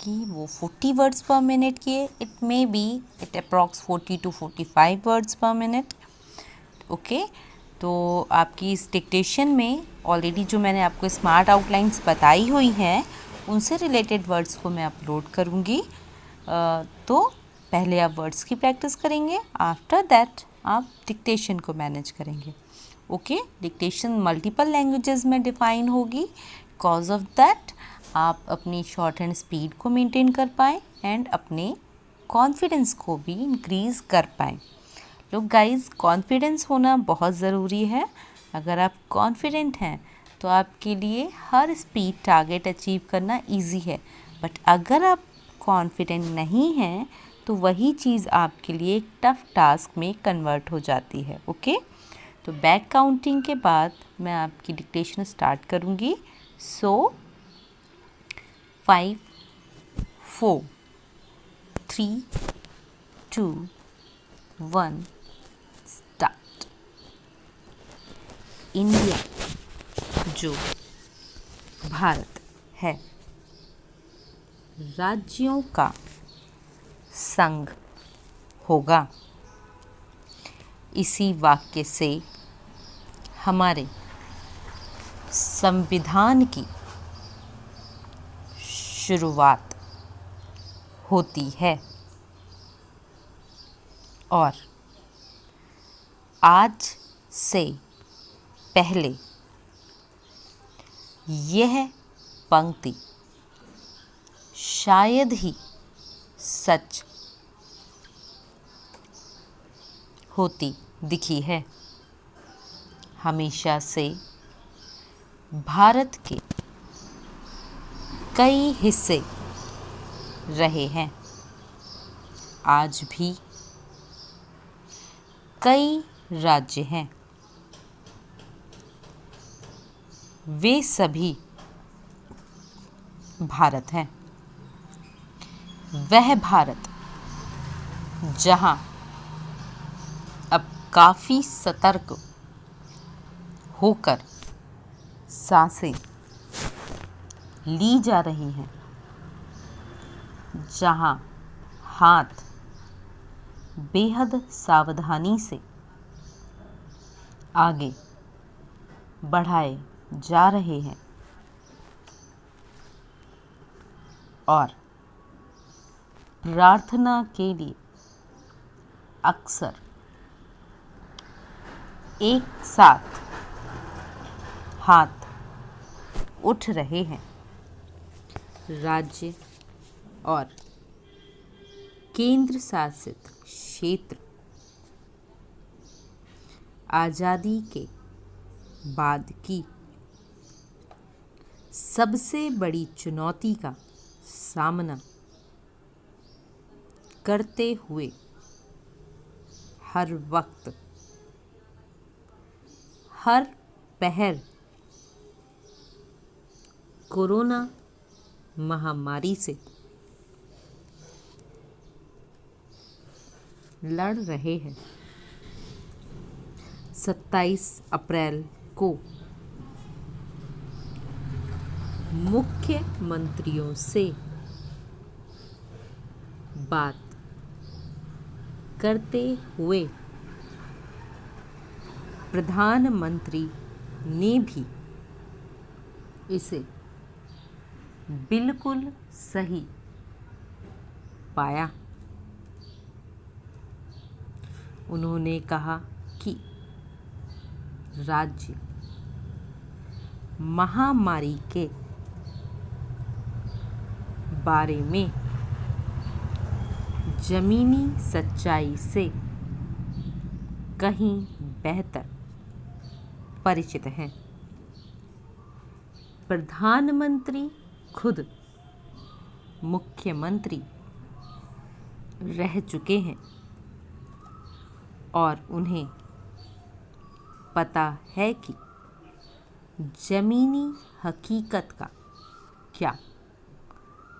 कि वो 40 वर्ड्स पर मिनट की है, it may be it approx 40 to 45 words पर मिनट। ओके, तो आपकी इस डिक्टेशन में ऑलरेडी जो मैंने आपको स्मार्ट आउटलाइंस बताई हुई हैं उनसे रिलेटेड वर्ड्स को मैं अपलोड करूँगी। तो पहले आप वर्ड्स की प्रैक्टिस करेंगे, आफ्टर दैट आप डिक्टेशन को मैनेज करेंगे। ओके, डिक्टेशन मल्टीपल लैंग्वेजेस में डिफ़ाइन होगी, कॉज ऑफ दैट आप अपनी शॉर्ट हैंड स्पीड को मेंटेन कर पाएँ एंड अपने कॉन्फिडेंस को भी इंक्रीज़ कर पाएँ। लोग गाइस, कॉन्फिडेंस होना बहुत ज़रूरी है। अगर आप कॉन्फिडेंट हैं तो आपके लिए हर स्पीड टारगेट अचीव करना इजी है, बट अगर आप कॉन्फिडेंट नहीं हैं तो वही चीज़ आपके लिए एक टफ टास्क में कन्वर्ट हो जाती है। ओके, तो बैक काउंटिंग के बाद मैं आपकी डिक्टेशन स्टार्ट करूँगी। सो 5 4 3 2 1 स्टार्ट। इंडिया जो भारत है, राज्यों का संघ होगा। इसी वाक्य से हमारे संविधान की शुरुआत होती है और आज से पहले यह पंक्ति शायद ही सच होती दिखी है। हमेशा से भारत के कई हिस्से रहे हैं, आज भी कई राज्य हैं। वे सभी भारत हैं। वह भारत जहां अब काफ़ी सतर्क होकर सांसें ली जा रही हैं, जहां हाथ बेहद सावधानी से आगे बढ़ाए जा रहे हैं और प्रार्थना के लिए अक्सर एक साथ हाथ उठ रहे हैं। राज्य और केंद्र शासित क्षेत्र आज़ादी के बाद की सबसे बड़ी चुनौती का सामना करते हुए हर वक्त, हर पहर कोरोना महामारी से लड़ रहे हैं। 27 अप्रैल को मुख्यमंत्रियों से बात करते हुए प्रधानमंत्री ने भी इसे बिल्कुल सही पाया। उन्होंने कहा कि राज्य महामारी के बारे में ज़मीनी सच्चाई से कहीं बेहतर परिचित हैं। प्रधानमंत्री खुद मुख्यमंत्री रह चुके हैं और उन्हें पता है कि ज़मीनी हकीकत का क्या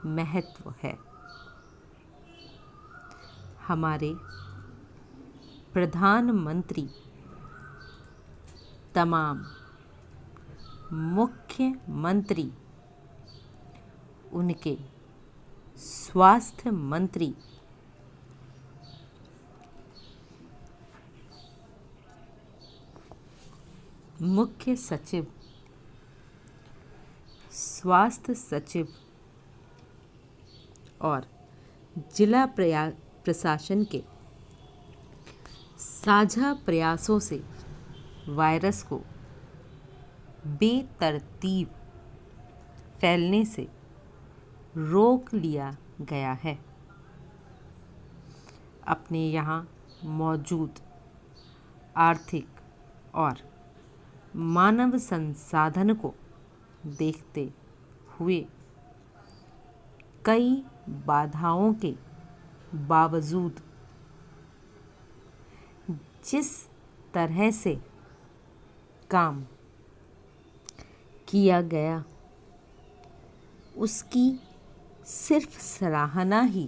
महत्व है। हमारे प्रधानमंत्री तमाम मुख्यमंत्री उनके स्वास्थ्य मंत्री मुख्य सचिव, स्वास्थ्य सचिव और जिला प्रशासन के साझा प्रयासों से वायरस को बेतरतीब फैलने से रोक लिया गया है। अपने यहाँ मौजूद आर्थिक और मानव संसाधन को देखते हुए कई बाधाओं के बावजूद जिस तरह से काम किया गया उसकी सिर्फ सराहना ही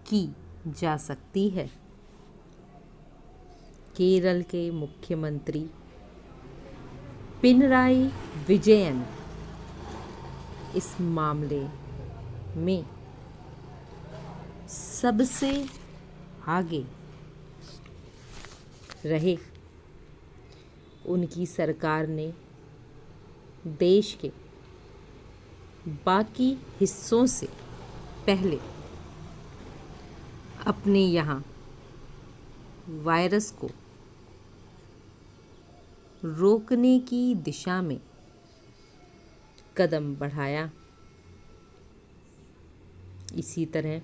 की जा सकती है। केरल के मुख्यमंत्री पिनराई विजयन इस मामले में सबसे आगे रहे। उनकी सरकार ने देश के बाकी हिस्सों से पहले अपने यहाँ वायरस को रोकने की दिशा में कदम बढ़ाया। इसी तरह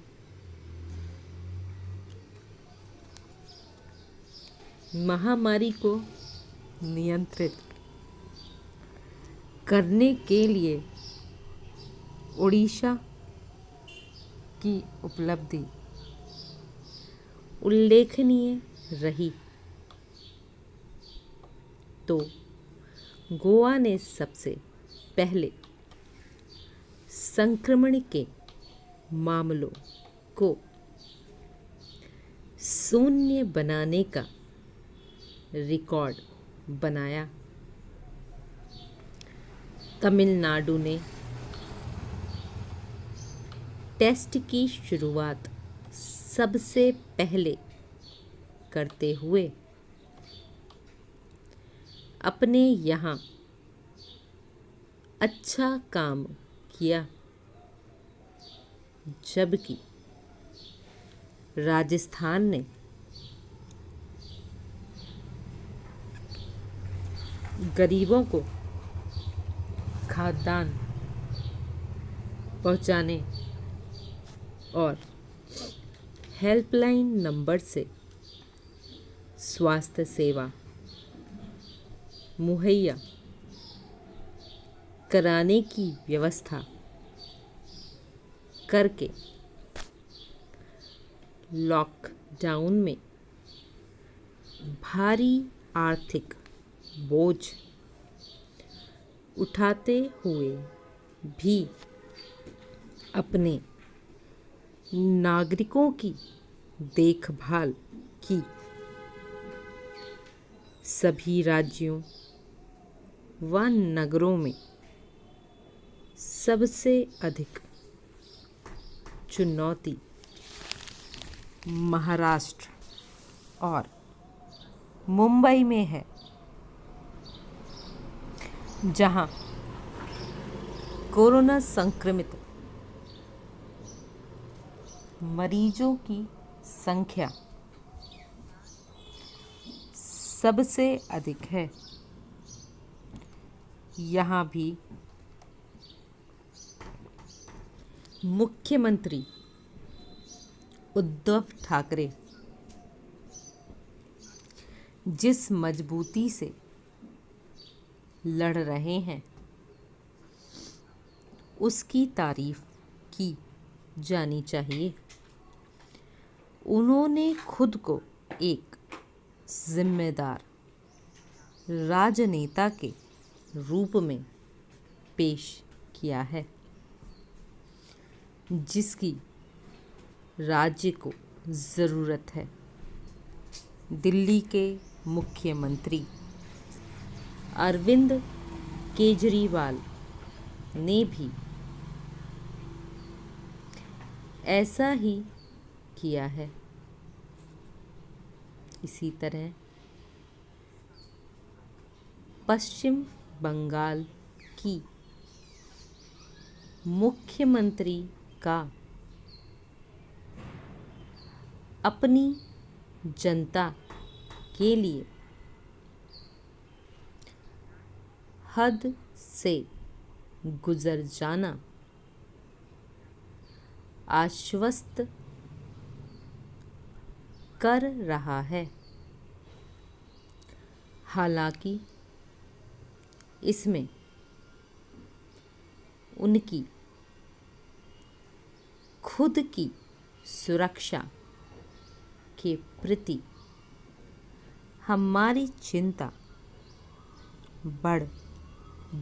महामारी को नियंत्रित करने के लिए ओडिशा की उपलब्धि उल्लेखनीय रही, तो गोवा ने सबसे पहले संक्रमण के मामलों को शून्य बनाने का रिकॉर्ड बनाया। तमिलनाडु ने टेस्ट की शुरुआत सबसे पहले करते हुए अपने यहाँ अच्छा काम किया, जबकि राजस्थान ने गरीबों को खाद्यान्न पहुँचाने और हेल्पलाइन नंबर से स्वास्थ्य सेवा मुहैया कराने की व्यवस्था करके लॉकडाउन में भारी आर्थिक बोझ उठाते हुए भी अपने नागरिकों की देखभाल की। सभी राज्यों व नगरों में सबसे अधिक चुनौती महाराष्ट्र और मुंबई में है, जहां कोरोना संक्रमित मरीजों की संख्या सबसे अधिक है। यहाँ भी मुख्यमंत्री उद्धव ठाकरे जिस मजबूती से लड़ रहे हैं उसकी तारीफ की जानी चाहिए। उन्होंने खुद को एक जिम्मेदार राजनेता के रूप में पेश किया है, जिसकी राज्य को ज़रूरत है। दिल्ली के मुख्यमंत्री अरविंद केजरीवाल ने भी ऐसा ही किया है। इसी तरह पश्चिम बंगाल की मुख्यमंत्री का अपनी जनता के लिए हद से गुजर जाना आश्वस्त कर रहा है। हालांकि इसमें उनकी खुद की सुरक्षा के प्रति हमारी चिंता बढ़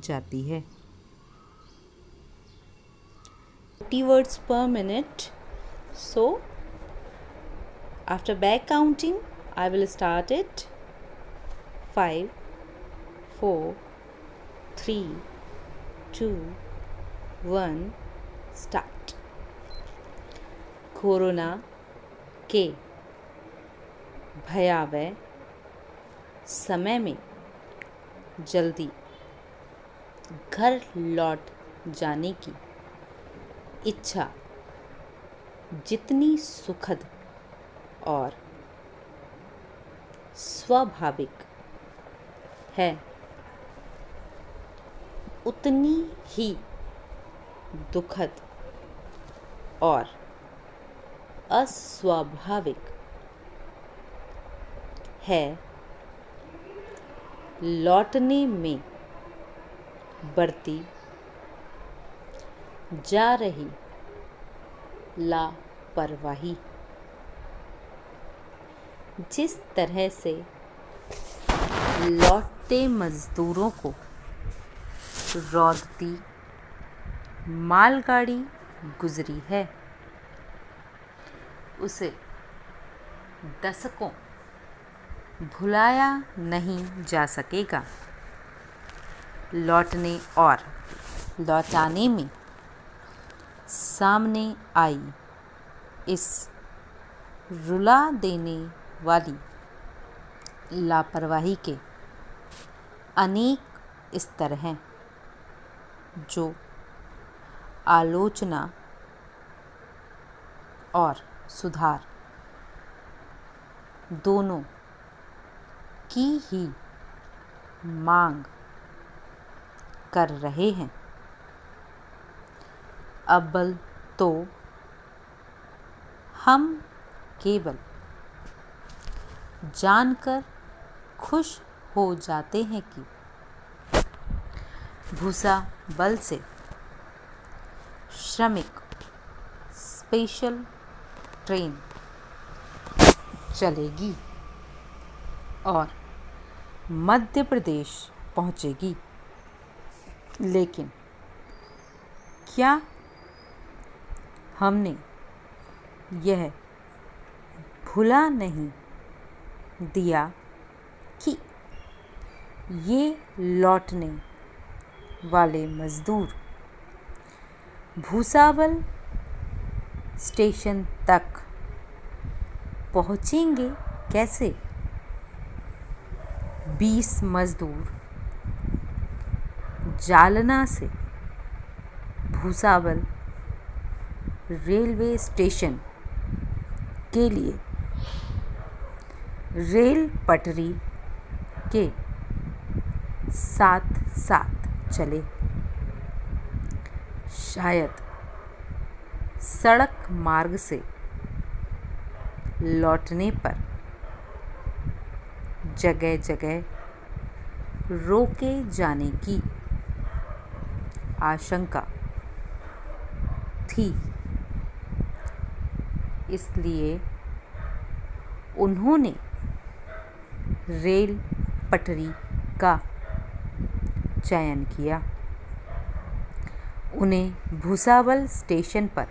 जाती है। 40 words per minute. So after back counting I will start it. 5 4 3 2 1 start. Corona के भयावह समय में जल्दी घर लौट जाने की इच्छा जितनी सुखद और स्वाभाविक है, उतनी ही दुखद और अस्वाभाविक है लौटने में बढ़ती जा रही लापरवाही। जिस तरह से लौटते मजदूरों को रौंदती मालगाड़ी गुजरी है, उसे दशकों भुलाया नहीं जा सकेगा। लौटने और लौटाने में सामने आई इस रुला देने वाली लापरवाही के अनेक स्तर हैं, जो आलोचना और सुधार दोनों की ही मांग कर रहे हैं। अव्वल तो हम केवल जानकर खुश हो जाते हैं कि भूसावल से श्रमिक स्पेशल ट्रेन चलेगी और मध्य प्रदेश पहुंचेगी, लेकिन क्या हमने यह भुला नहीं दिया कि ये लौटने वाले मज़दूर भूसावल स्टेशन तक पहुंचेंगे कैसे? 20 मज़दूर जालना से भूसावल रेलवे स्टेशन के लिए रेल पटरी के साथ साथ चले। शायद सड़क मार्ग से लौटने पर जगह जगह रोके जाने की आशंका थी, इसलिए उन्होंने रेल पटरी का चयन किया। उन्हें भूसावल स्टेशन पर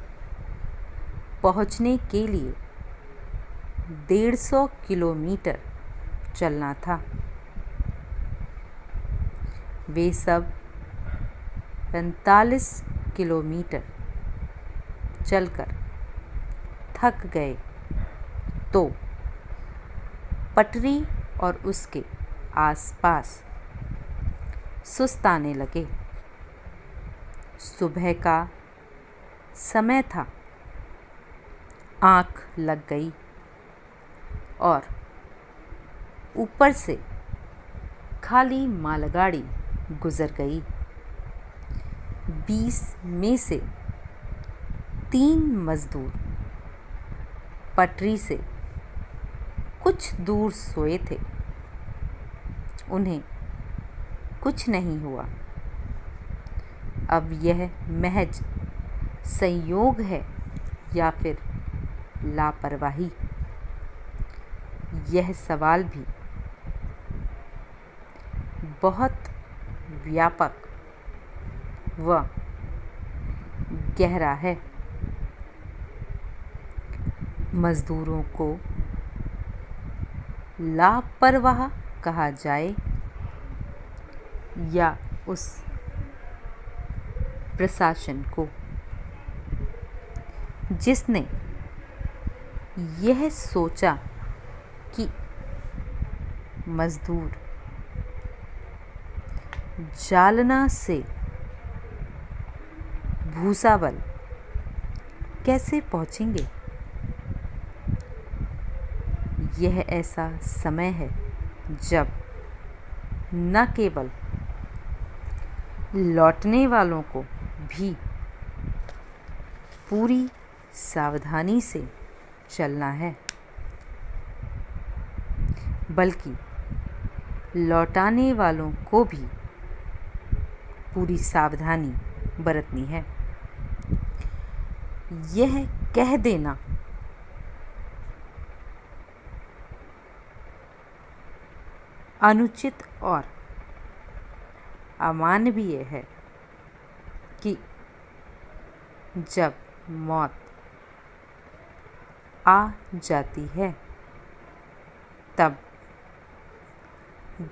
पहुंचने के लिए 150 किलोमीटर चलना था। वे सब 45 किलोमीटर चलकर थक गए तो पटरी और उसके आसपास सुस्ताने लगे। सुबह का समय था। आँख लग गई और ऊपर से खाली मालगाड़ी गुजर गई। 20 में से 3 मजदूर पटरी से कुछ दूर सोए थे। उन्हें कुछ नहीं हुआ। अब यह महज संयोग है या फिर लापरवाही, यह सवाल भी बहुत व्यापक व गहरा है। मजदूरों को लापरवाह कहा जाए या उस प्रशासन को जिसने यह सोचा कि मजदूर जालना से भूसावल कैसे पहुंचेंगे। यह ऐसा समय है जब न केवल लौटने वालों को भी पूरी सावधानी से चलना है, बल्कि लौटाने वालों को भी पूरी सावधानी बरतनी है। यह कह देना अनुचित और अमानवीय है कि जब मौत आ जाती है तब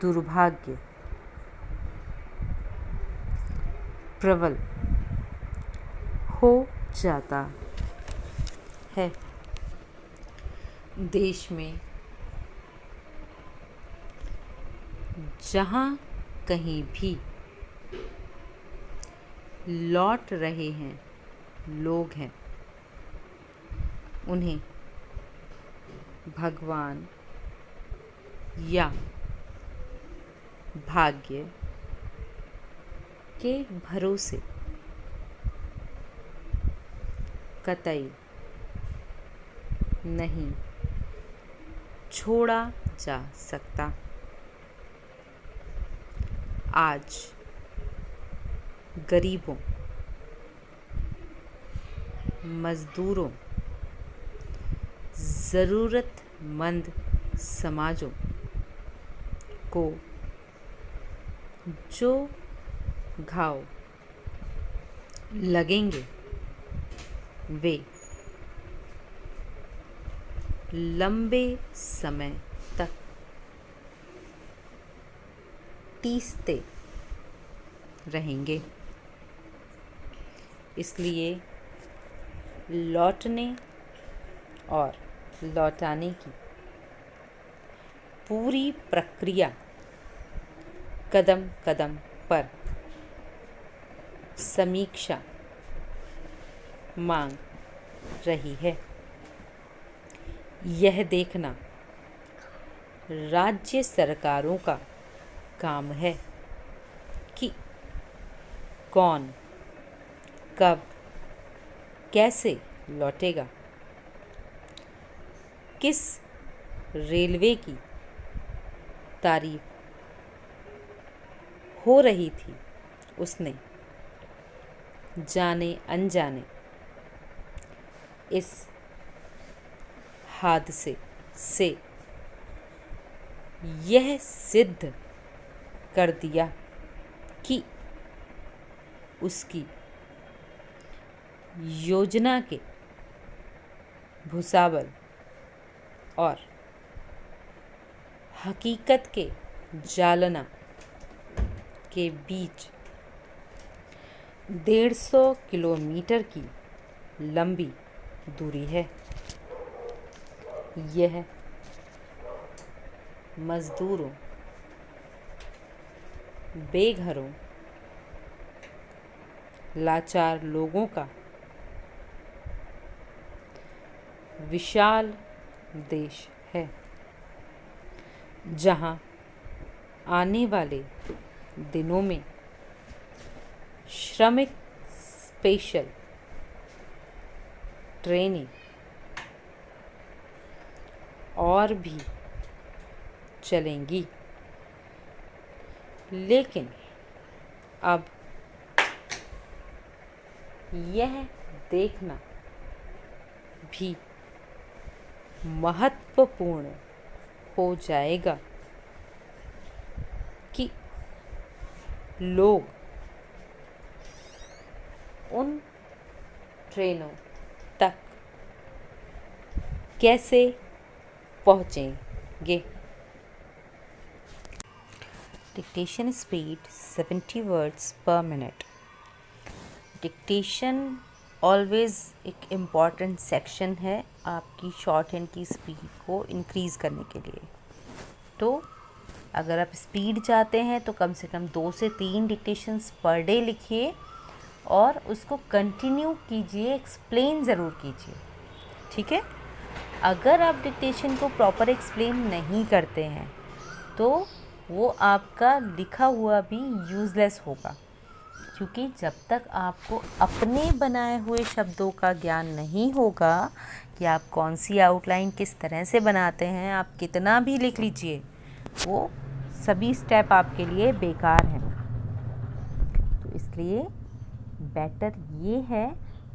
दुर्भाग्य प्रबल हो जाता है। देश में जहाँ कहीं भी लौट रहे हैं लोग हैं, उन्हें भगवान या भाग्य के भरोसे कतई नहीं छोड़ा जा सकता। आज गरीबों, मजदूरों, ज़रूरतमंद समाजों को जो घाव लगेंगे वे लंबे समय तक टीसते रहेंगे। इसलिए लौटने और लौटाने की पूरी प्रक्रिया कदम कदम पर समीक्षा मांग रही है। यह देखना राज्य सरकारों का काम है कि कौन कब कैसे लौटेगा। किस रेलवे की तारीफ हो रही थी, उसने जाने अनजाने इस हादसे से यह सिद्ध कर दिया कि उसकी योजना के भूसावल और हकीकत के जालना के बीच 150 किलोमीटर की लंबी दूरी है। यह मजदूरों, बेघरों, लाचार लोगों का विशाल देश है, जहां आने वाले दिनों में श्रमिक स्पेशल ट्रेनें और भी चलेंगी। लेकिन अब यह देखना भी महत्वपूर्ण हो जाएगा कि लोग उन ट्रेनों तक कैसे पहुंचेंगे। डिक्टेशन स्पीड 70 वर्ड्स पर मिनट। डिक्टेशन ऑलवेज़ एक इम्पॉर्टेंट सेक्शन है आपकी शॉर्ट हैंड की स्पीड को इंक्रीज़ करने के लिए। तो अगर आप स्पीड चाहते हैं तो कम से कम 2 से 3 डिक्टेशंस पर डे लिखिए और उसको कंटिन्यू कीजिए, एक्सप्लेन ज़रूर कीजिए, ठीक है। अगर आप डिक्टेशन को प्रॉपर एक्सप्लेन नहीं करते हैं तो वो आपका लिखा हुआ भी यूज़लेस होगा, क्योंकि जब तक आपको अपने बनाए हुए शब्दों का ज्ञान नहीं होगा कि आप कौन सी आउटलाइन किस तरह से बनाते हैं, आप कितना भी लिख लीजिए वो सभी स्टेप आपके लिए बेकार हैं। तो इसलिए बेटर ये है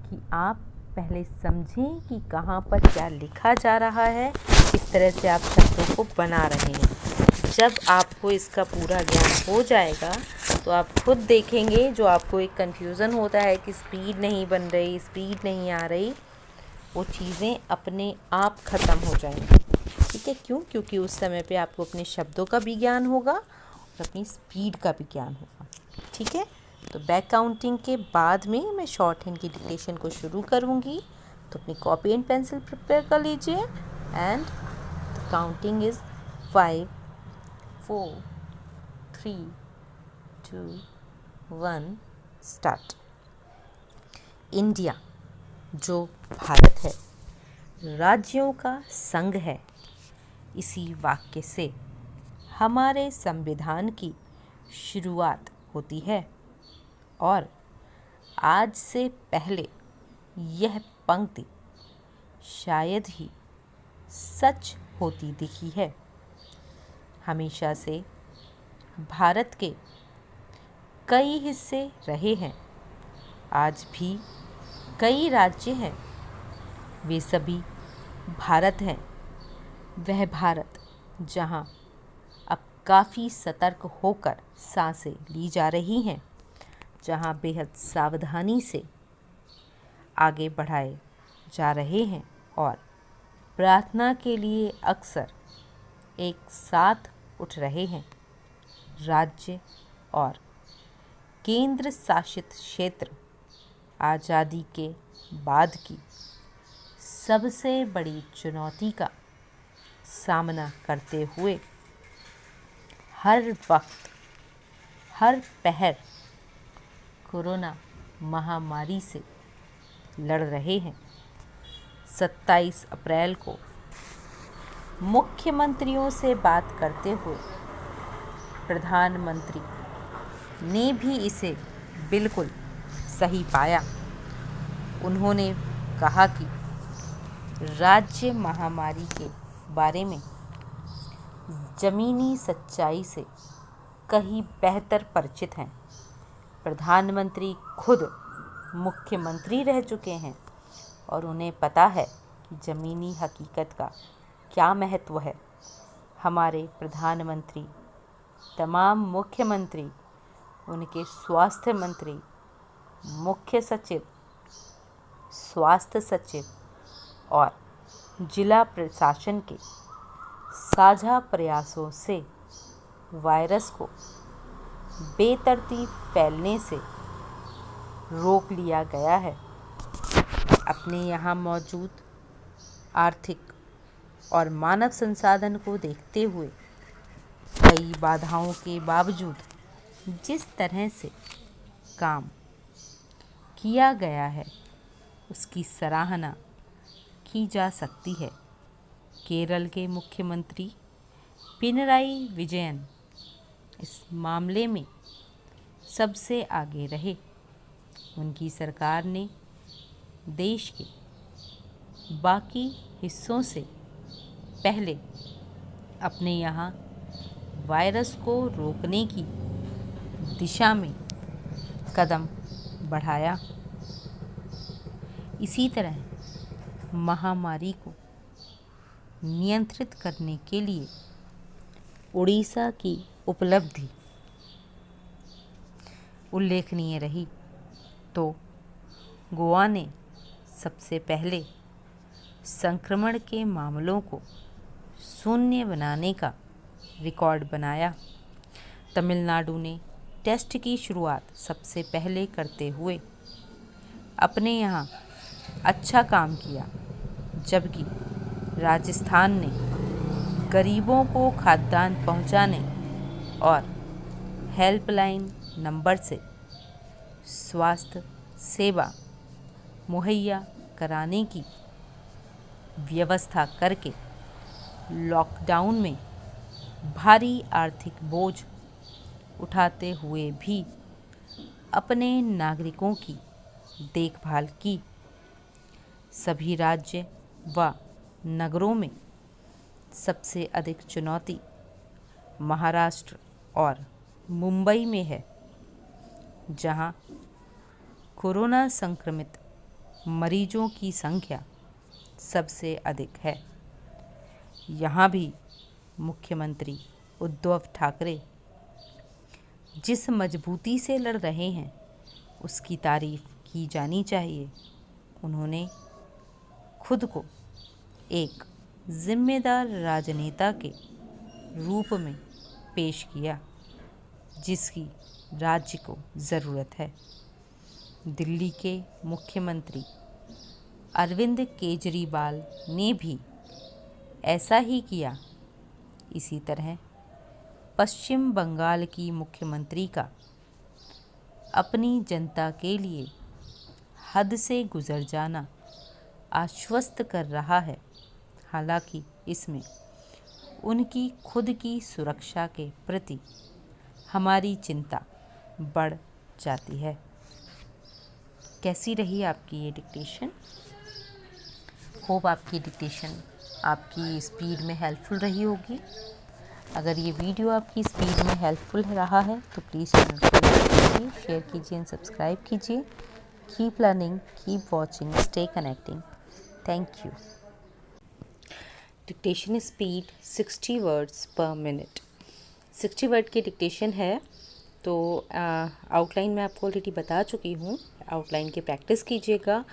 कि आप पहले समझें कि कहाँ पर क्या लिखा जा रहा है, किस तरह से आप शब्दों को बना रहे हैं। जब आपको इसका पूरा ज्ञान हो जाएगा तो आप खुद देखेंगे जो आपको एक कन्फ्यूज़न होता है कि स्पीड नहीं बन रही, स्पीड नहीं आ रही, वो चीज़ें अपने आप ख़त्म हो जाएंगी, ठीक है। क्यों? क्योंकि उस समय पे आपको अपने शब्दों का भी ज्ञान होगा और अपनी स्पीड का भी ज्ञान होगा, ठीक है। तो बैक काउंटिंग के बाद में मैं शॉर्ट हैंड की डिक्टेशन को शुरू करूँगी, तो अपनी कॉपी एंड पेंसिल प्रिपेयर कर लीजिए। And the counting is 5 4 3 2 1 start. India जो भारत है राज्यों का संघ है, इसी वाक्य से हमारे संविधान की शुरुआत होती है और आज से पहले यह पंक्ति शायद ही सच होती दिखी है। हमेशा से भारत के कई हिस्से रहे हैं, आज भी कई राज्य हैं, वे सभी भारत हैं। वह भारत जहां अब काफ़ी सतर्क होकर सांसें ली जा रही हैं, जहां बेहद सावधानी से आगे बढ़ाए जा रहे हैं और प्रार्थना के लिए अक्सर एक साथ उठ रहे हैं। राज्य और केंद्र शासित क्षेत्र आज़ादी के बाद की सबसे बड़ी चुनौती का सामना करते हुए हर वक्त हर पहर कोरोना महामारी से लड़ रहे हैं। 27 अप्रैल को मुख्यमंत्रियों से बात करते हुए प्रधानमंत्री ने भी इसे बिल्कुल सही पाया। उन्होंने कहा कि राज्य महामारी के बारे में ज़मीनी सच्चाई से कहीं बेहतर परिचित हैं। प्रधानमंत्री खुद मुख्यमंत्री रह चुके हैं और उन्हें पता है कि ज़मीनी हकीकत का क्या महत्व है। हमारे प्रधानमंत्री, तमाम मुख्यमंत्री, उनके स्वास्थ्य मंत्री, मुख्य सचिव, स्वास्थ्य सचिव और जिला प्रशासन के साझा प्रयासों से वायरस को बेतरतीब फैलने से रोक लिया गया है। अपने यहाँ मौजूद आर्थिक और मानव संसाधन को देखते हुए कई बाधाओं के बावजूद जिस तरह से काम किया गया है उसकी सराहना की जा सकती है। केरल के मुख्यमंत्री पिनराई विजयन इस मामले में सबसे आगे रहे। उनकी सरकार ने देश के बाकी हिस्सों से पहले अपने यहाँ वायरस को रोकने की दिशा में कदम बढ़ाया। इसी तरह महामारी को नियंत्रित करने के लिए उड़ीसा की उपलब्धि उल्लेखनीय रही। तो गोवा ने सबसे पहले संक्रमण के मामलों को शून्य बनाने का रिकॉर्ड बनाया। तमिलनाडु ने टेस्ट की शुरुआत सबसे पहले करते हुए अपने यहाँ अच्छा काम किया, जबकि राजस्थान ने गरीबों को खाद्यान्न पहुँचाने और हेल्पलाइन नंबर से स्वास्थ्य सेवा मुहैया कराने की व्यवस्था करके लॉकडाउन में भारी आर्थिक बोझ उठाते हुए भी अपने नागरिकों की देखभाल की। सभी राज्य व नगरों में सबसे अधिक चुनौती महाराष्ट्र और मुंबई में है, जहां कोरोना संक्रमित मरीजों की संख्या सबसे अधिक है। यहाँ भी मुख्यमंत्री उद्धव ठाकरे जिस मजबूती से लड़ रहे हैं उसकी तारीफ की जानी चाहिए। उन्होंने खुद को एक जिम्मेदार राजनेता के रूप में पेश किया, जिसकी राज्य को ज़रूरत है। दिल्ली के मुख्यमंत्री अरविंद केजरीवाल ने भी ऐसा ही किया। इसी तरह पश्चिम बंगाल की मुख्यमंत्री का अपनी जनता के लिए हद से गुजर जाना आश्वस्त कर रहा है। हालांकि इसमें उनकी खुद की सुरक्षा के प्रति हमारी चिंता बढ़ जाती है। कैसी रही आपकी ये डिक्टेशन? होप आपकी डिक्टेशन आपकी स्पीड में हेल्पफुल रही होगी। अगर ये वीडियो आपकी स्पीड में हेल्पफुल रहा है तो प्लीज़ चैनल को लाइक कीजिए, शेयर कीजिए एंड सब्सक्राइब कीजिए। Keep learning, keep watching, stay connecting. Thank you. Dictation speed 60 words पर मिनट। 60 वर्ड की डिक्टेशन है। तो आउटलाइन मैं आपको ऑलरेडी बता चुकी हूँ। आउटलाइन की प्रैक्टिस कीजिएगा।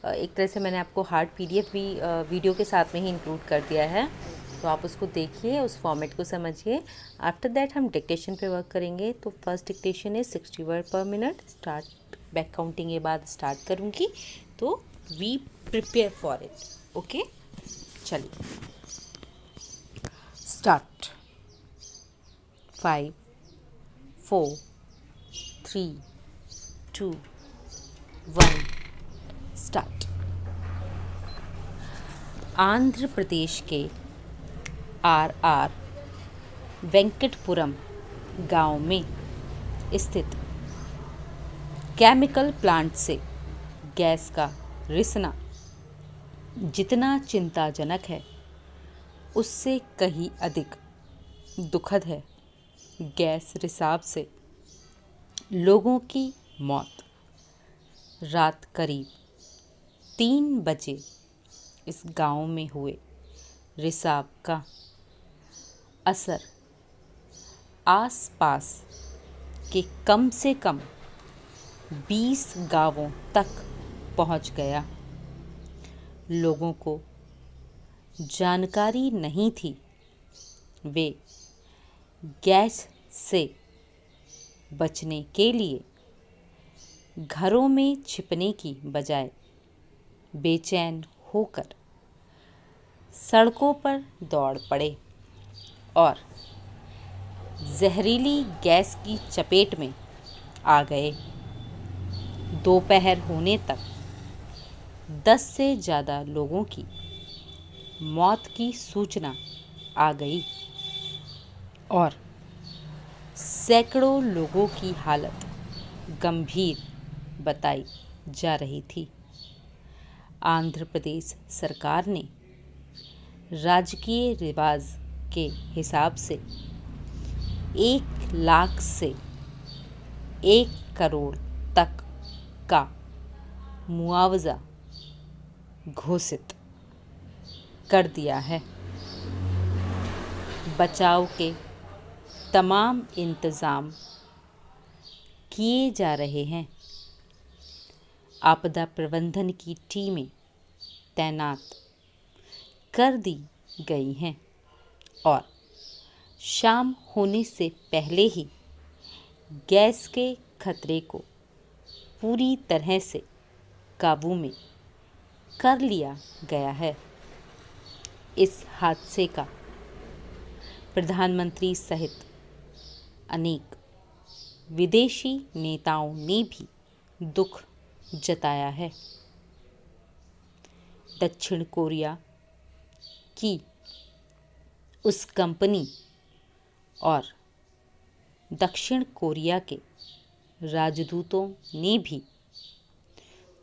एक तरह से मैंने आपको हार्ड PDF भी वीडियो के साथ में ही इंक्लूड कर दिया है, तो आप उसको देखिए, उस फॉर्मेट को समझिए। आफ्टर दैट हम डिक्टेशन पे वर्क करेंगे। तो फर्स्ट डिक्टेशन है 60 वर्ड पर मिनट। स्टार्ट बैक काउंटिंग के बाद स्टार्ट करूँगी, तो we prepare for it. Okay, चलिए स्टार्ट। 5 4 3 2 1 स्टार्ट। आंध्र प्रदेश के RR वेंकटपुरम गांव में स्थित केमिकल प्लांट से गैस का रिसना जितना चिंताजनक है उससे कहीं अधिक दुखद है। गैस रिसाव से लोगों की मौत। रात करीब 3 बजे इस गांव में हुए रिसाव का असर आसपास के कम से कम 20 गांवों तक पहुंच गया। लोगों को जानकारी नहीं थी। वे गैस से बचने के लिए घरों में छिपने की बजाय बेचैन होकर सड़कों पर दौड़ पड़े और जहरीली गैस की चपेट में आ गए। दोपहर होने तक 10 से ज़्यादा लोगों की मौत की सूचना आ गई और सैकड़ों लोगों की हालत गंभीर बताई जा रही थी। आंध्र प्रदेश सरकार ने राजकीय रिवाज के हिसाब से 1 लाख से 1 करोड़ तक का मुआवजा घोषित कर दिया है। बचाव के तमाम इंतज़ाम किए जा रहे हैं। आपदा प्रबंधन की टीमें तैनात कर दी गई हैं और शाम होने से पहले ही गैस के खतरे को पूरी तरह से काबू में कर लिया गया है। इस हादसे का प्रधानमंत्री सहित अनेक विदेशी नेताओं ने भी दुख जताया है। दक्षिण कोरिया की उस कंपनी और दक्षिण कोरिया के राजदूतों ने भी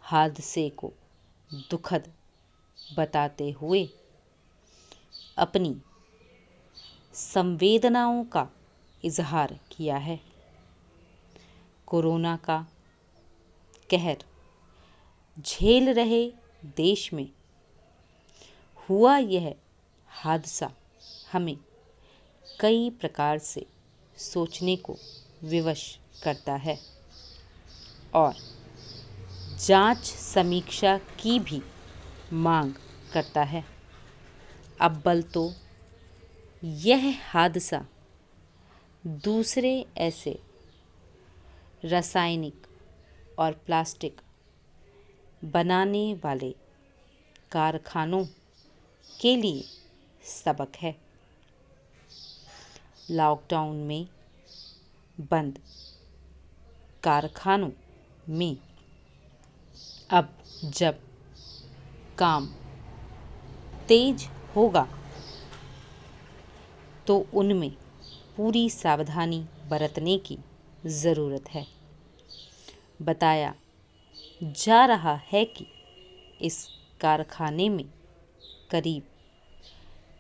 हादसे को दुखद बताते हुए अपनी संवेदनाओं का इजहार किया है। कोरोना का कहर झेल रहे देश में हुआ यह हादसा हमें कई प्रकार से सोचने को विवश करता है और जांच समीक्षा की भी मांग करता है। अव्वल तो यह हादसा दूसरे ऐसे रासायनिक और प्लास्टिक बनाने वाले कारखानों के लिए सबक है। लॉकडाउन में बंद कारखानों में अब जब काम तेज होगा तो उनमें पूरी सावधानी बरतने की ज़रूरत है। बताया जा रहा है कि इस कारखाने में करीब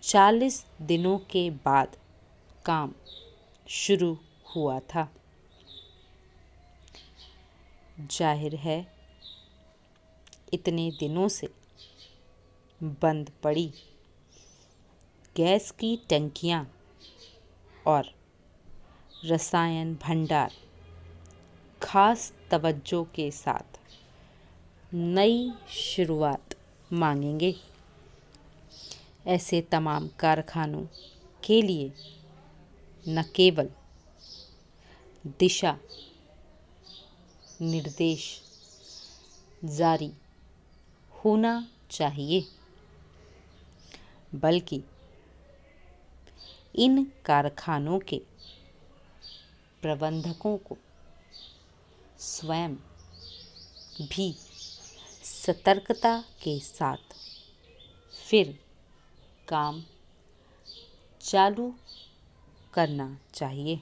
40 दिनों के बाद काम शुरू हुआ था। जाहिर है इतने दिनों से बंद पड़ी गैस की टंकियां और रसायन भंडार खास तवज्जो के साथ नई शुरुआत मांगेंगे। ऐसे तमाम कारखानों के लिए न केवल दिशा निर्देश जारी होना चाहिए बल्कि इन कारखानों के प्रबंधकों को स्वयं भी सतर्कता के साथ फिर काम चालू करना चाहिए।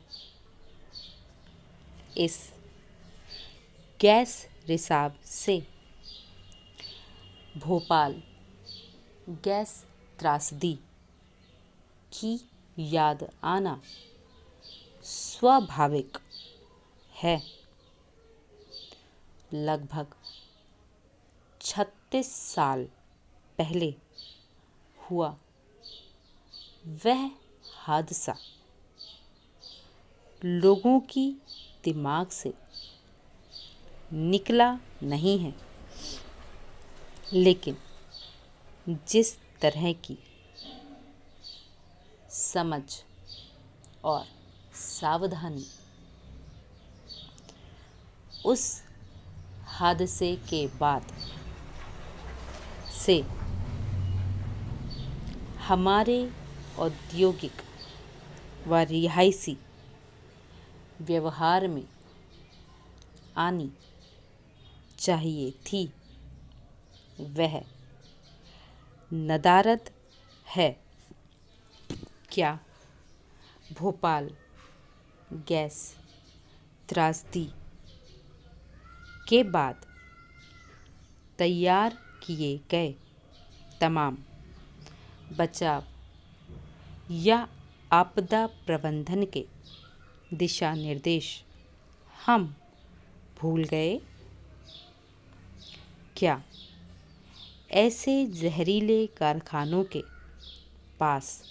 इस गैस रिसाव से भोपाल गैस त्रासदी की याद आना स्वाभाविक है। लगभग 36 साल पहले हुआ वह हादसा लोगों की दिमाग से निकला नहीं है, लेकिन जिस तरह की समझ और सावधानी उस हादसे के बाद से हमारे औद्योगिक व रिहायशी व्यवहार में आनी चाहिए थी वह नदारद है। क्या भोपाल गैस त्रासदी के बाद तैयार किए गए तमाम बचाव या आपदा प्रबंधन के दिशा निर्देश हम भूल गए? क्या ऐसे जहरीले कारखानों के पास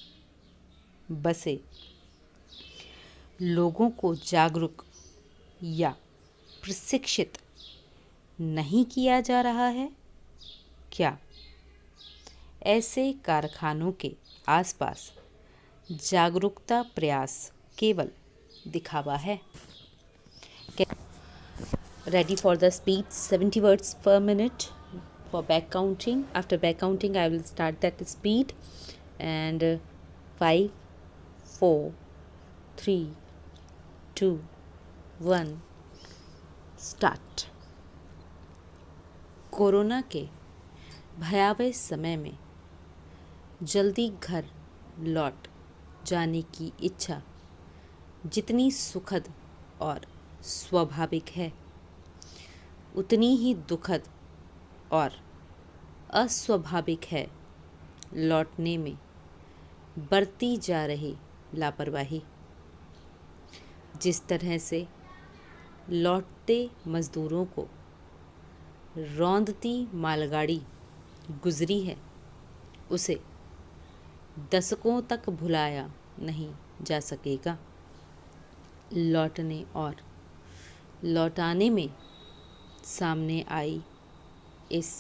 बसे लोगों को जागरूक या प्रशिक्षित नहीं किया जा रहा है? क्या ऐसे कारखानों के आसपास जागरूकता प्रयास केवल दिखावा है? Ready for the speed 70 words per minute for back counting. After back counting I will start that speed and 5 4 3 2 1 start. Corona के भयावह समय में जल्दी घर लौट जाने की इच्छा जितनी सुखद और स्वाभाविक है उतनी ही दुखद और अस्वाभाविक है लौटने में बरती जा रही लापरवाही। जिस तरह से लौटते मज़दूरों को रौंदती मालगाड़ी गुजरी है उसे दशकों तक भुलाया नहीं जा सकेगा। लौटने और लौटाने में सामने आई इस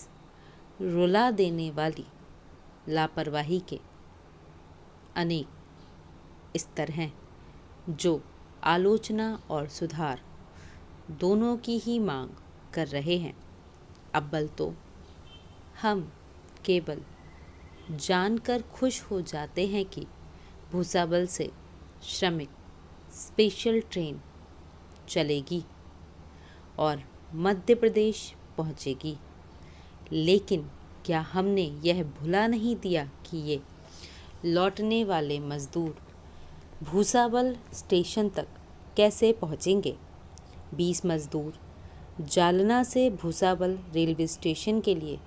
रुला देने वाली लापरवाही के अनेक स्तर हैं जो आलोचना और सुधार दोनों की ही मांग कर रहे हैं। अव्वल तो हम केवल जानकर खुश हो जाते हैं कि भूसावल से श्रमिक स्पेशल ट्रेन चलेगी और मध्य प्रदेश पहुंचेगी, लेकिन क्या हमने यह भुला नहीं दिया कि ये लौटने वाले मज़दूर भूसावल स्टेशन तक कैसे पहुंचेंगे? 20 मज़दूर जालना से भूसावल रेलवे स्टेशन के लिए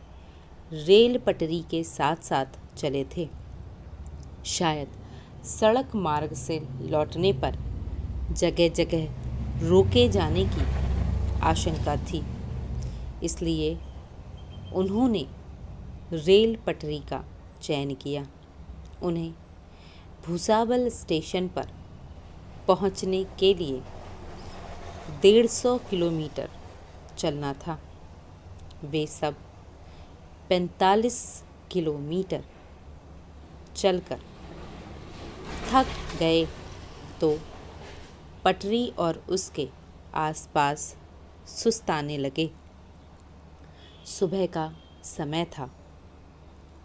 रेल पटरी के साथ साथ चले थे। शायद सड़क मार्ग से लौटने पर जगह जगह रोके जाने की आशंका थी, इसलिए उन्होंने रेल पटरी का चयन किया। उन्हें भूसावल स्टेशन पर पहुंचने के लिए 150 किलोमीटर चलना था। वे सब 45 किलोमीटर चलकर थक गए तो पटरी और उसके आसपास सुस्ताने लगे। सुबह का समय था,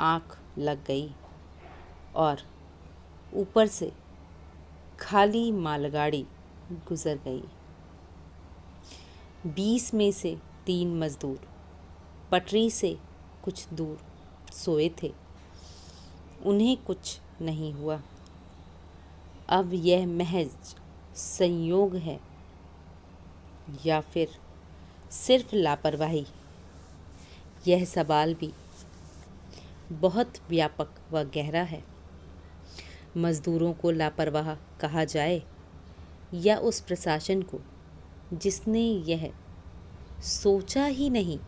आँख लग गई और ऊपर से खाली मालगाड़ी गुजर गई। 20 में से 3 मज़दूर पटरी से कुछ दूर सोए थे। उन्हें कुछ नहीं हुआ। अब यह महज संयोग है या फिर सिर्फ लापरवाही? यह सवाल भी बहुत व्यापक व गहरा है। मज़दूरों को लापरवाह कहा जाए या उस प्रशासन को जिसने यह सोचा ही नहीं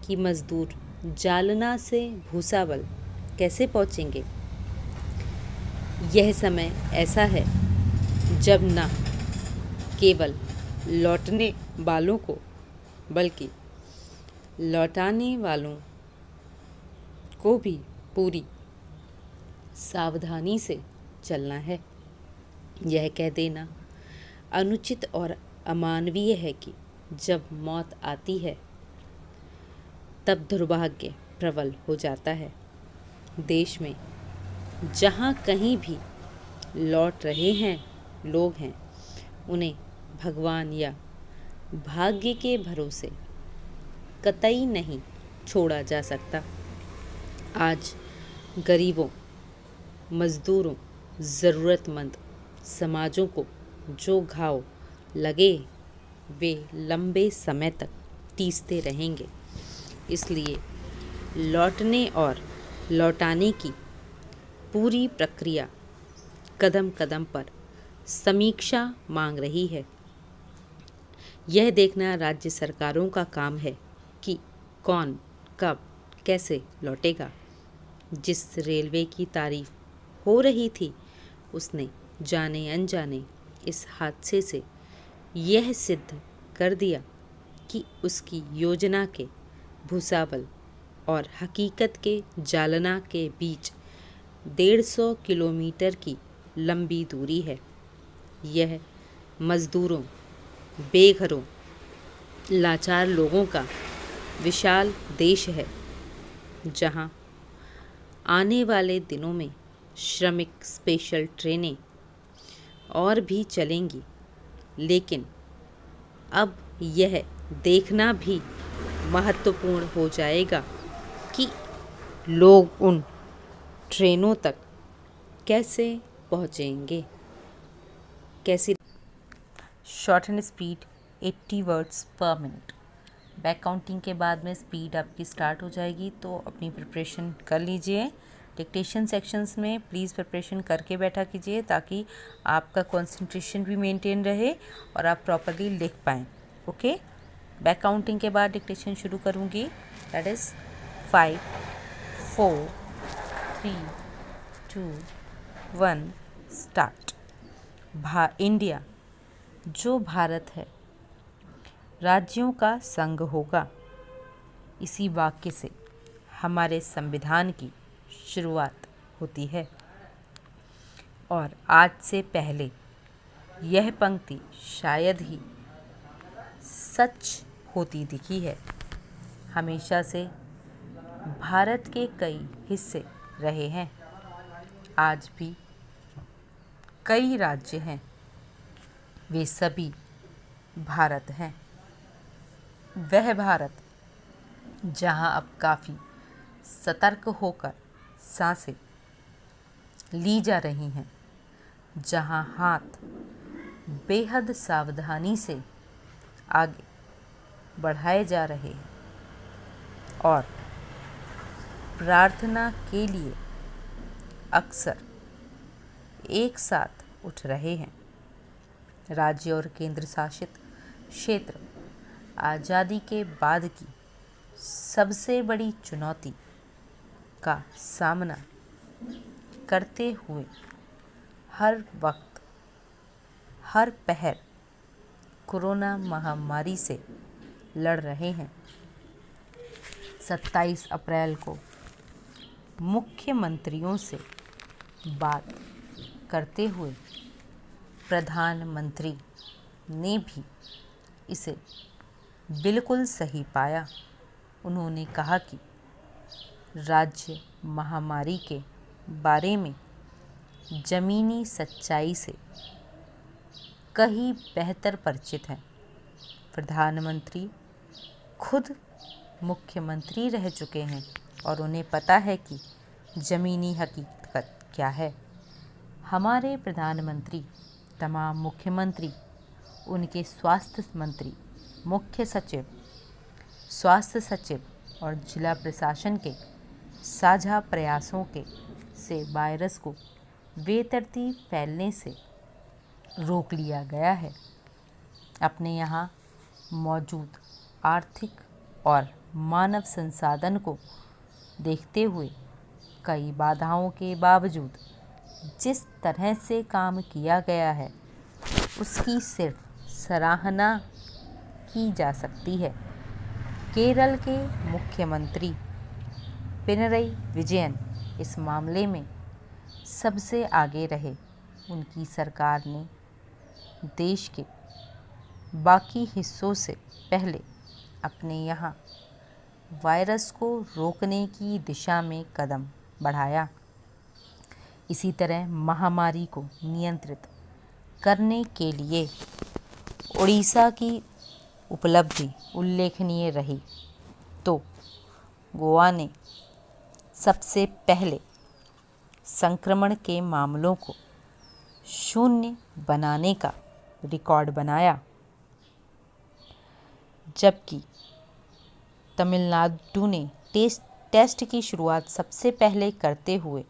कि मज़दूर जालना से भूसावल कैसे पहुंचेंगे? यह समय ऐसा है जब न केवल लौटने वालों को बल्कि लौटाने वालों को भी पूरी सावधानी से चलना है। यह कह देना अनुचित और अमानवीय है कि जब मौत आती है तब दुर्भाग्य प्रबल हो जाता है। देश में जहाँ कहीं भी लौट रहे हैं लोग हैं, उन्हें भगवान या भाग्य के भरोसे कतई नहीं छोड़ा जा सकता। आज गरीबों, मज़दूरों, ज़रूरतमंद समाजों को जो घाव लगे वे लंबे समय तक टीसते रहेंगे। इसलिए लौटने और लौटाने की पूरी प्रक्रिया कदम कदम पर समीक्षा मांग रही है। यह देखना राज्य सरकारों का काम है कि कौन, कब, कैसे लौटेगा। जिस रेलवे की तारीफ हो रही थी, उसने जाने अनजाने इस हादसे से यह सिद्ध कर दिया कि उसकी योजना के भूसावल और हकीकत के जालना के बीच 150 किलोमीटर की लंबी दूरी है। यह मज़दूरों, बेघरों, लाचार लोगों का विशाल देश है, जहां आने वाले दिनों में श्रमिक स्पेशल ट्रेनें और भी चलेंगी। लेकिन अब यह देखना भी महत्वपूर्ण हो जाएगा कि लोग उन ट्रेनों तक कैसे पहुंचेंगे। कैसी शॉर्ट एंड स्पीड 80 वर्ड्स पर मिनट। बैक काउंटिंग के बाद में स्पीड आपकी स्टार्ट हो जाएगी, तो अपनी प्रिपरेशन कर लीजिए। डिक्टेशन सेक्शंस में प्लीज़ प्रिपरेशन करके बैठा कीजिए, ताकि आपका कंसंट्रेशन भी मेंटेन रहे और आप प्रॉपरली लिख पाएँ। ओके, बैक काउंटिंग के बाद डिक्टेशन शुरू करूँगी। That is 5, 4, 3, 2, 1 start. इंडिया जो भारत है राज्यों का संघ होगा, इसी वाक्य से हमारे संविधान की शुरुआत होती है। और आज से पहले यह पंक्ति शायद ही सच होती दिखी है। हमेशा से भारत के कई हिस्से रहे हैं, आज भी कई राज्य हैं, वे सभी भारत हैं। वह भारत जहां अब काफ़ी सतर्क होकर सांसें ली जा रही हैं, जहां हाथ बेहद सावधानी से आगे बढ़ाए जा रहे हैं और प्रार्थना के लिए अक्सर एक साथ उठ रहे हैं। राज्य और केंद्र शासित क्षेत्र आज़ादी के बाद की सबसे बड़ी चुनौती का सामना करते हुए हर वक्त, हर पहर कोरोना महामारी से लड़ रहे हैं। 27 अप्रैल को मुख्यमंत्रियों से बात करते हुए प्रधानमंत्री ने भी इसे बिल्कुल सही पाया। उन्होंने कहा कि राज्य महामारी के बारे में ज़मीनी सच्चाई से कहीं बेहतर परिचित हैं। प्रधानमंत्री खुद मुख्यमंत्री रह चुके हैं और उन्हें पता है कि ज़मीनी हकीकत क्या है। हमारे प्रधानमंत्री तमाम मुख्यमंत्री, उनके स्वास्थ्य मंत्री, मुख्य सचिव, स्वास्थ्य सचिव और जिला प्रशासन के साझा प्रयासों के से वायरस को बेतरतीब फैलने से रोक लिया गया है। अपने यहाँ मौजूद आर्थिक और मानव संसाधन को देखते हुए कई बाधाओं के बावजूद जिस तरह से काम किया गया है, उसकी सिर्फ सराहना की जा सकती है। केरल के मुख्यमंत्री पिनरई विजयन इस मामले में सबसे आगे रहे। उनकी सरकार ने देश के बाकी हिस्सों से पहले अपने यहाँ वायरस को रोकने की दिशा में कदम बढ़ाया। इसी तरह महामारी को नियंत्रित करने के लिए उड़ीसा की उपलब्धि उल्लेखनीय रही। तो गोवा ने सबसे पहले संक्रमण के मामलों को शून्य बनाने का रिकॉर्ड बनाया, जबकि तमिलनाडु ने टेस्ट की शुरुआत सबसे पहले करते हुए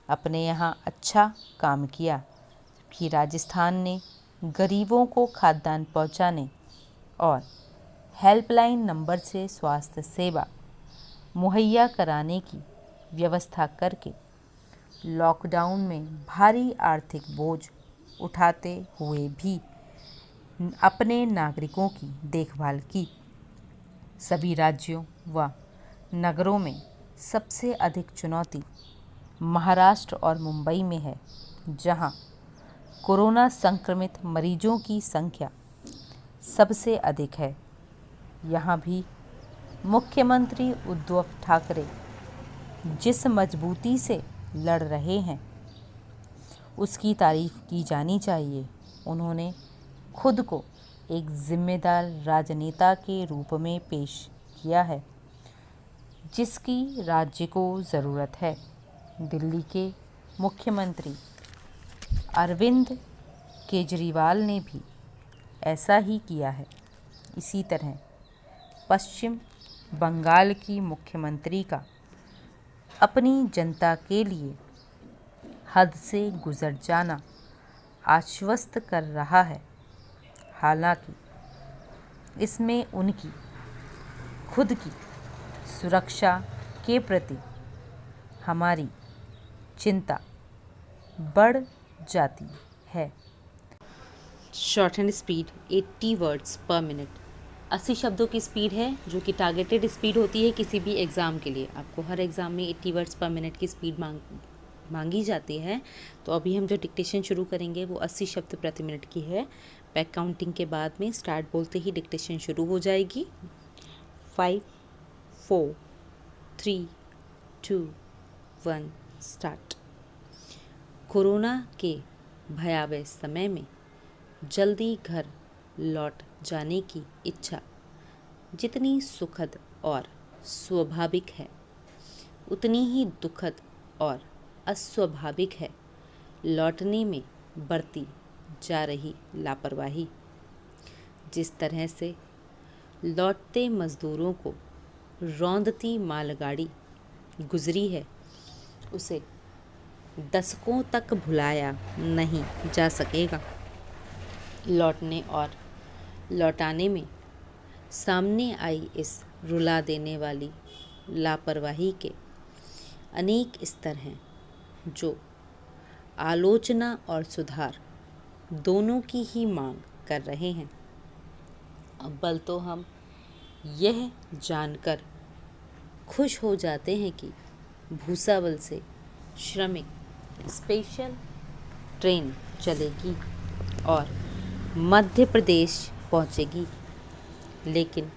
अपने यहाँ अच्छा काम किया, जबकि राजस्थान ने गरीबों को खाद्यान्न पहुँचाने और हेल्पलाइन नंबर से स्वास्थ्य सेवा मुहैया कराने की व्यवस्था करके लॉकडाउन में भारी आर्थिक बोझ उठाते हुए भी अपने नागरिकों की देखभाल की। सभी राज्यों व नगरों में सबसे अधिक चुनौती महाराष्ट्र और मुंबई में है, जहां कोरोना संक्रमित मरीजों की संख्या सबसे अधिक है। यहां भी मुख्यमंत्री उद्धव ठाकरे जिस मजबूती से लड़ रहे हैं उसकी तारीफ की जानी चाहिए। उन्होंने खुद को एक जिम्मेदार राजनेता के रूप में पेश किया है, जिसकी राज्य को ज़रूरत है। दिल्ली के मुख्यमंत्री अरविंद केजरीवाल ने भी ऐसा ही किया है। इसी तरह पश्चिम बंगाल की मुख्यमंत्री का अपनी जनता के लिए हद से गुजर जाना आश्वस्त कर रहा है। हालांकि इसमें उनकी खुद की सुरक्षा के प्रति हमारी चिंता बढ़ जाती है। शॉर्ट हैंड स्पीड 80 वर्ड्स पर मिनट 80 शब्दों की स्पीड है, जो कि टारगेटेड स्पीड होती है किसी भी एग्ज़ाम के लिए। आपको हर एग्ज़ाम में 80 वर्ड्स पर मिनट की स्पीड मांगी जाती है। तो अभी हम जो डिक्टेशन शुरू करेंगे वो 80 शब्द प्रति मिनट की है। बैक काउंटिंग के बाद में स्टार्ट बोलते ही डिक्टेशन शुरू हो जाएगी। 5 4 3 2 1 स्टार्ट। कोरोना के भयावह समय में जल्दी घर लौट जाने की इच्छा जितनी सुखद और स्वाभाविक है, उतनी ही दुखद और अस्वाभाविक है लौटने में बरती जा रही लापरवाही। जिस तरह से लौटते मज़दूरों को रौंदती मालगाड़ी गुजरी है, उसे दशकों तक भुलाया नहीं जा सकेगा। लौटने और लौटाने में सामने आई इस रुला देने वाली लापरवाही के अनेक स्तर हैं, जो आलोचना और सुधार दोनों की ही मांग कर रहे हैं। अव्वल तो हम यह जानकर खुश हो जाते हैं कि भूसावल से श्रमिक स्पेशल ट्रेन चलेगी और मध्य प्रदेश पहुंचेगी, लेकिन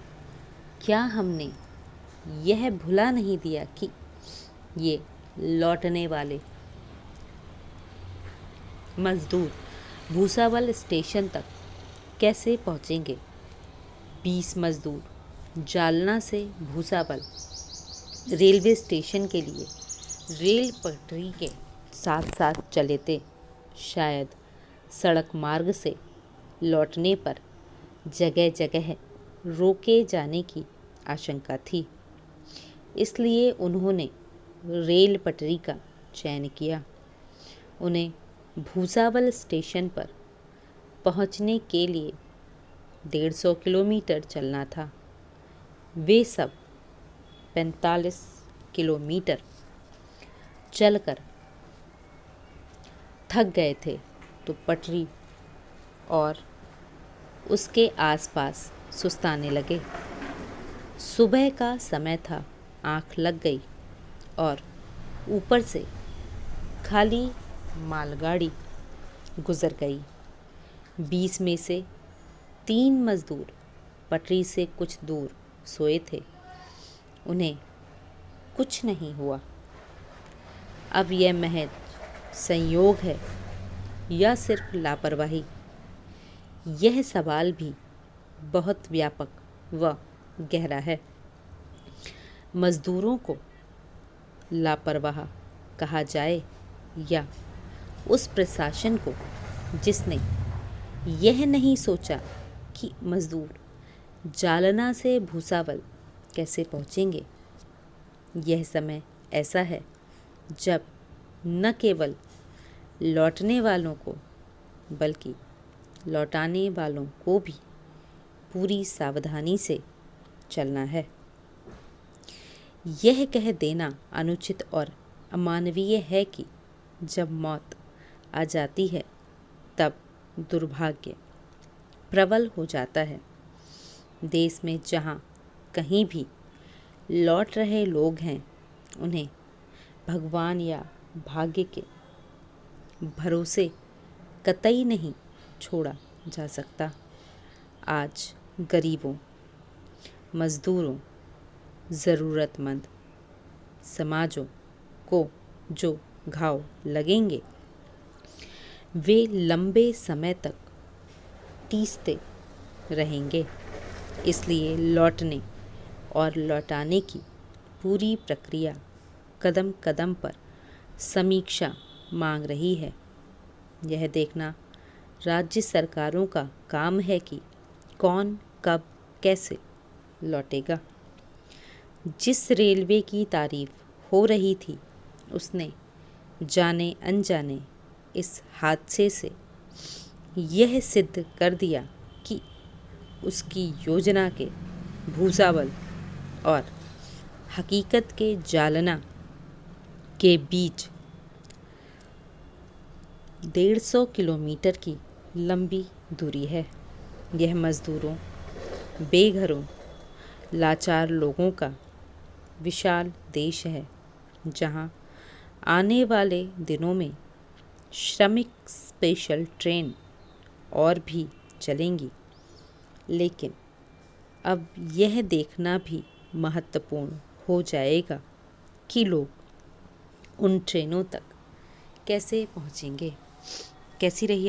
क्या हमने यह भुला नहीं दिया कि ये लौटने वाले मज़दूर भूसावल स्टेशन तक कैसे पहुंचेंगे? 20 मज़दूर जालना से भूसावल रेलवे स्टेशन के लिए रेल पटरी के साथ साथ चले थे। शायद सड़क मार्ग से लौटने पर जगह जगह रोके जाने की आशंका थी, इसलिए उन्होंने रेल पटरी का चयन किया। उन्हें भूसावल स्टेशन पर पहुंचने के लिए 150 किलोमीटर चलना था। वे सब 45 किलोमीटर चलकर थक गए थे, तो पटरी और उसके आसपास सुस्ताने लगे। सुबह का समय था, आँख लग गई और ऊपर से खाली मालगाड़ी गुजर गई। 20 में से 3 मज़दूर पटरी से कुछ दूर सोए थे। उन्हें कुछ नहीं हुआ। अब यह महज संयोग है या सिर्फ लापरवाही? यह सवाल भी बहुत व्यापक व गहरा है। मज़दूरों को लापरवाह कहा जाए या उस प्रशासन को जिसने यह नहीं सोचा कि मज़दूर जालना से भूसावल कैसे पहुँचेंगे। यह समय ऐसा है जब न केवल लौटने वालों को बल्कि लौटाने वालों को भी पूरी सावधानी से चलना है। यह कह देना अनुचित और अमानवीय है कि जब मौत आ जाती है तब दुर्भाग्य प्रबल हो जाता है। देश में जहाँ कहीं भी लौट रहे लोग हैं, उन्हें भगवान या भाग्य के भरोसे कतई नहीं छोड़ा जा सकता। आज गरीबों, मज़दूरों, ज़रूरतमंद समाजों को जो घाव लगेंगे वे लंबे समय तक टीसते रहेंगे। इसलिए लौटने और लौटाने की पूरी प्रक्रिया कदम कदम पर समीक्षा मांग रही है। यह देखना राज्य सरकारों का काम है कि कौन कब कैसे लौटेगा। जिस रेलवे की तारीफ हो रही थी उसने जाने अनजाने इस हादसे से यह सिद्ध कर दिया कि उसकी योजना के भूसावल और हकीकत के जालना के बीच 150 किलोमीटर की लंबी दूरी है। यह मज़दूरों, बेघरों, लाचार लोगों का विशाल देश है, जहां आने वाले दिनों में श्रमिक स्पेशल ट्रेन और भी चलेंगी। लेकिन अब यह देखना भी महत्वपूर्ण हो जाएगा कि लोग उन ट्रेनों तक कैसे पहुंचेंगे। कैसी रही